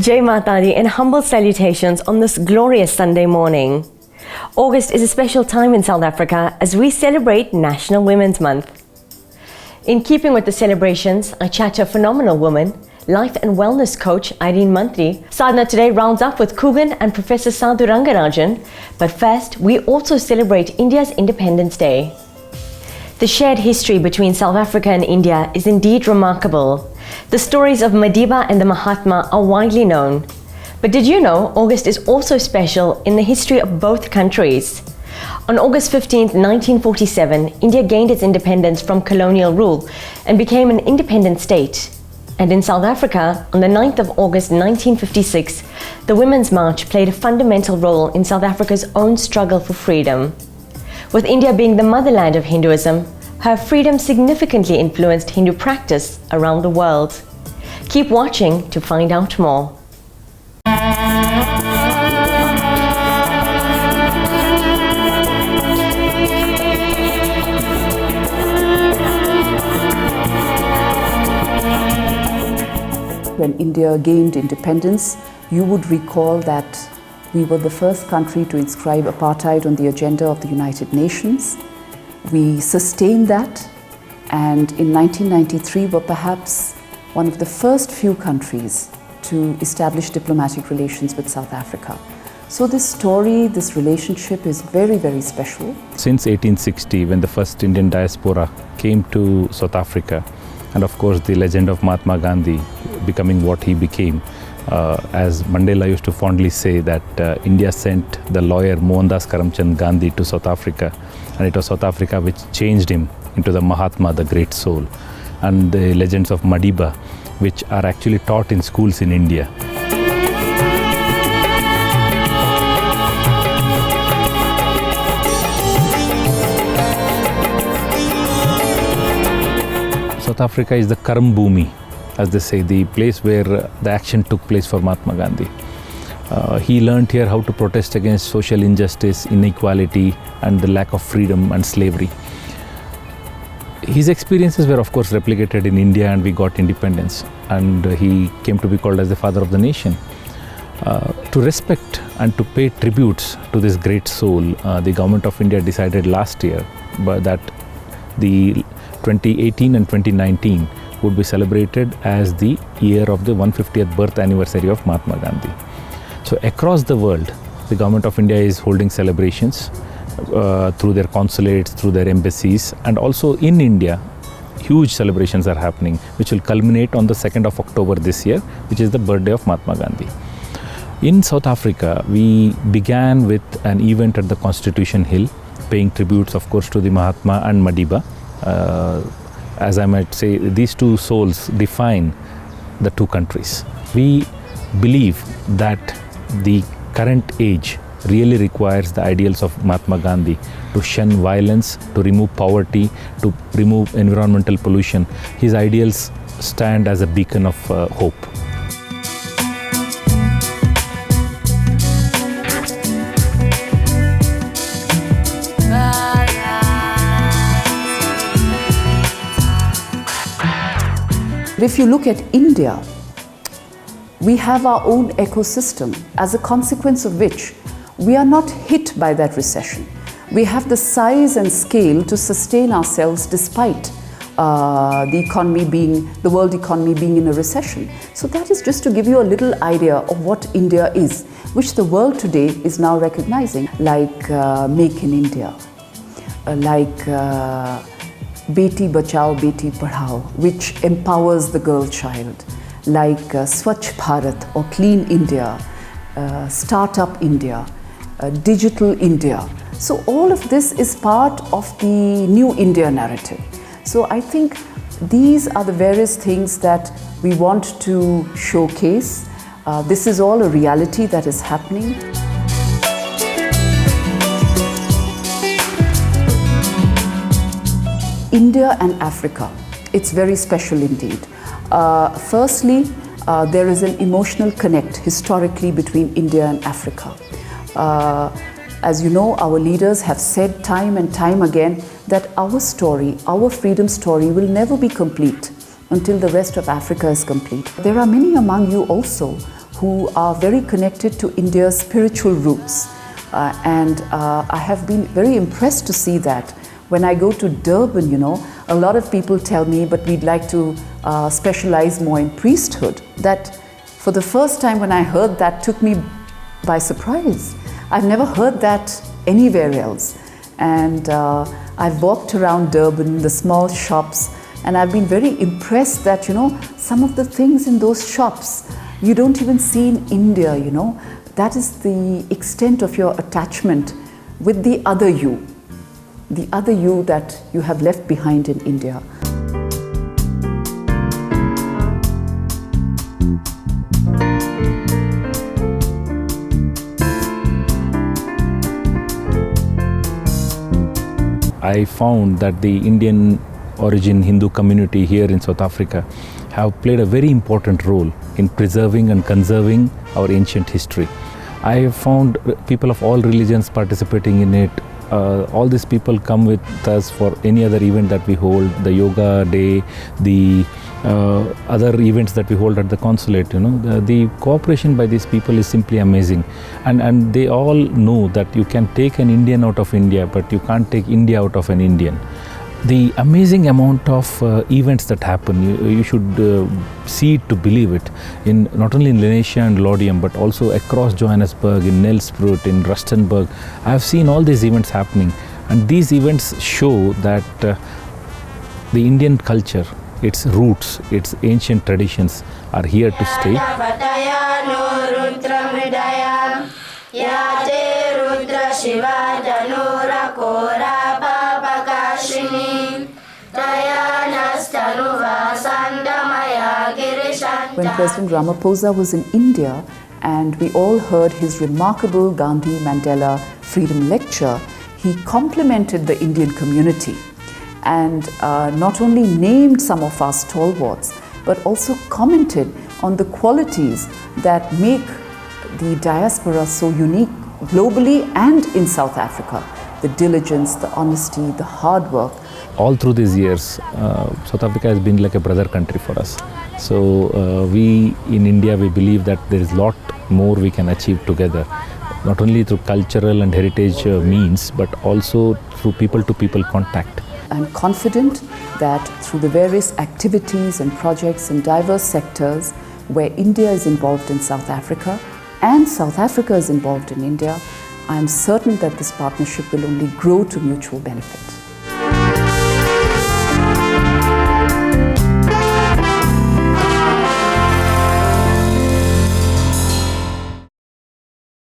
Jai Mata Di and humble salutations on this glorious Sunday morning. August is a special time in South Africa as we celebrate National Women's Month. In keeping with the celebrations, I chat to a phenomenal woman, life and wellness coach Irene Mantri. Sadhana today rounds up with Kugan and Professor Sadhu Rangarajan. But first, we also celebrate India's Independence Day. The shared history between South Africa and India is indeed remarkable. The stories of Madiba and the Mahatma are widely known. But did you know August is also special in the history of both countries? On August 15, 1947, India gained its independence from colonial rule and became an independent state. And in South Africa, on the 9th of August 1956, the Women's March played a fundamental role in South Africa's own struggle for freedom. With India being the motherland of Hinduism, her freedom significantly influenced Hindu practice around the world. Keep watching to find out more. When India gained independence, you would recall that we were the first country to inscribe apartheid on the agenda of the United Nations. We sustained that, and in 1993 were perhaps one of the first few countries to establish diplomatic relations with South Africa. So this story, this relationship is very, very special. Since 1860, when the first Indian diaspora came to South Africa, and of course the legend of Mahatma Gandhi becoming what he became, as Mandela used to fondly say that India sent the lawyer Mohandas Karamchand Gandhi to South Africa, and it was South Africa which changed him into the Mahatma, the great soul. And the legends of Madiba, which are actually taught in schools in India. South Africa is the Karam Bhumi, as they say, the place where the action took place for Mahatma Gandhi. He learned here how to protest against social injustice, inequality, and the lack of freedom and slavery. His experiences were of course replicated in India, and we got independence, and he came to be called as the father of the nation. To respect and to pay tributes to this great soul, the government of India decided last year that the 2018 and 2019 would be celebrated as the year of the 150th birth anniversary of Mahatma Gandhi. So across the world, the government of India is holding celebrations through their consulates, through their embassies, and also in India, huge celebrations are happening, which will culminate on the 2nd of October this year, which is the birthday of Mahatma Gandhi. In South Africa, we began with an event at the Constitution Hill, paying tributes, of course, to the Mahatma and Madiba. As I might say, these two souls define the two countries. We believe that the current age really requires the ideals of Mahatma Gandhi to shun violence, to remove poverty, to remove environmental pollution. His ideals stand as a beacon of hope. If you look at India, we have our own ecosystem, as a consequence of which we are not hit by that recession. We have the size and scale to sustain ourselves despite the world economy being in a recession. So that is just to give you a little idea of what India is, which the world today is now recognizing, like Make in India, like Beti Bachao, Beti Padhao, which empowers the girl child, like Swachh Bharat or Clean India, Startup India, Digital India. So all of this is part of the New India narrative. So I think these are the various things that we want to showcase. This is all a reality that is happening. India and Africa, it's very special indeed. Firstly, there is an emotional connect historically between India and Africa. As you know, our leaders have said time and time again that our story, our freedom story, will never be complete until the rest of Africa is complete. There are many among you also who are very connected to India's spiritual roots. And I have been very impressed to see that. When I go to Durban, you know, a lot of people tell me, but we'd like to specialize more in priesthood. That for the first time when I heard that took me by surprise. I've never heard that anywhere else. And I've walked around Durban, the small shops, and I've been very impressed that, you know, some of the things in those shops you don't even see in India, you know. That is the extent of your attachment with the other you that you have left behind in India. I found that the Indian origin Hindu community here in South Africa have played a very important role in preserving and conserving our ancient history. I have found people of all religions participating in it. All these people come with us for any other event that we hold, the yoga day, the other events that we hold at the consulate. You know, the cooperation by these people is simply amazing, and they all know that you can take an Indian out of India, but you can't take India out of an Indian. The amazing amount of events that happen, you should see it to believe it, in not only in Lenasia and Laudium, but also across Johannesburg, in Nelspruit, in Rustenburg. I have seen all these events happening, and these events show that the Indian culture, its roots, its ancient traditions are here to stay. When President Ramaphosa was in India and we all heard his remarkable Gandhi Mandela Freedom Lecture, he complimented the Indian community and not only named some of our stalwarts, but also commented on the qualities that make the diaspora so unique globally and in South Africa. The diligence, the honesty, the hard work. All through these years, South Africa has been like a brother country for us. So we in India, we believe that there is a lot more we can achieve together, not only through cultural and heritage means, but also through people-to-people contact. I'm confident that through the various activities and projects in diverse sectors where India is involved in South Africa and South Africa is involved in India, I'm certain that this partnership will only grow to mutual benefit.